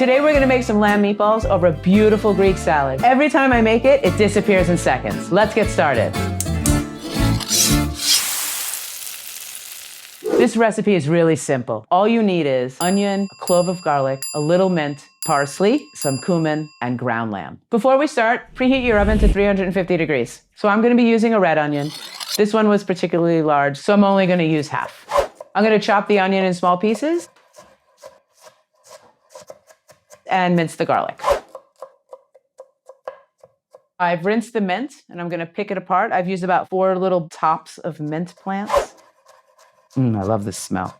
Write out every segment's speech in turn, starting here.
Today we're gonna make some lamb meatballs over a beautiful Greek salad. Every time I make it, it disappears in seconds. Let's get started. This recipe is really simple. All you need is onion, a clove of garlic, a little mint, parsley, some cumin, and ground lamb. Before we start, preheat your oven to 350 degrees. So I'm gonna be using a red onion. This one was particularly large, so I'm only gonna use half. I'm gonna chop the onion in small pieces and mince the garlic. I've rinsed the mint and I'm gonna pick it apart. I've used about 4 little tops of mint plants. I love this smell.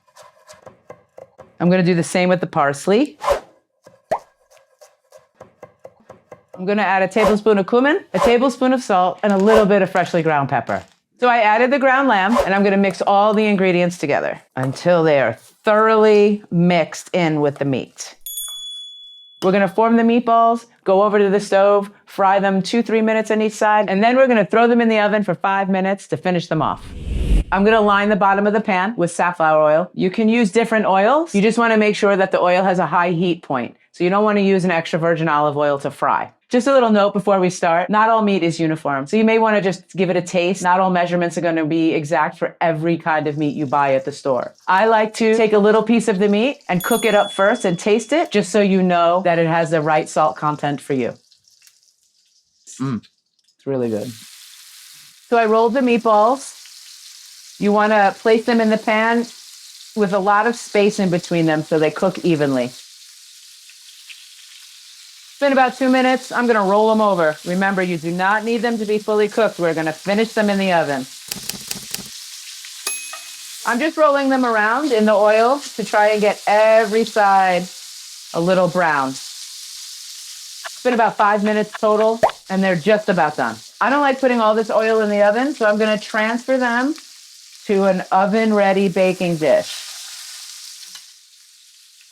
I'm gonna do the same with the parsley. I'm gonna add a tablespoon of cumin, a tablespoon of salt, and a little bit of freshly ground pepper. So I added the ground lamb and I'm gonna mix all the ingredients together until they are thoroughly mixed in with the meat. We're gonna form the meatballs, go over to the stove, fry them 2-3 minutes on each side, and then we're gonna throw them in the oven for 5 minutes to finish them off. I'm gonna line the bottom of the pan with safflower oil. You can use different oils. You just wanna make sure that the oil has a high heat point. So you don't wanna use an extra virgin olive oil to fry. Just a little note before we start, not all meat is uniform. So you may wanna just give it a taste. Not all measurements are gonna be exact for every kind of meat you buy at the store. I like to take a little piece of the meat and cook it up first and taste it, just so you know that it has the right salt content for you. It's really good. So I rolled the meatballs. You wanna place them in the pan with a lot of space in between them so they cook evenly. It's been about 2 minutes. I'm gonna roll them over. Remember, you do not need them to be fully cooked. We're gonna finish them in the oven. I'm just rolling them around in the oil to try and get every side a little brown. It's been about 5 minutes total, and they're just about done. I don't like putting all this oil in the oven, so I'm gonna transfer them to an oven-ready baking dish.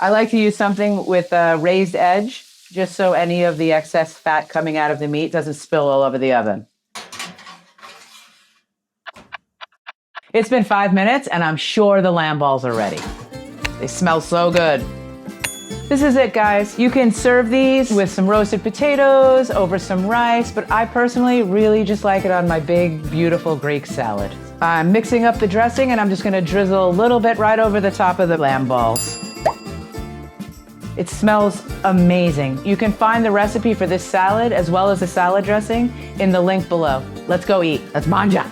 I like to use something with a raised edge, just so any of the excess fat coming out of the meat doesn't spill all over the oven. It's been 5 minutes, and I'm sure the lamb balls are ready. They smell so good. This is it, guys. You can serve these with some roasted potatoes, over some rice, but I personally really just like it on my big, beautiful Greek salad. I'm mixing up the dressing and I'm just gonna drizzle a little bit right over the top of the lamb balls. It smells amazing. You can find the recipe for this salad as well as the salad dressing in the link below. Let's go eat. Let's manja.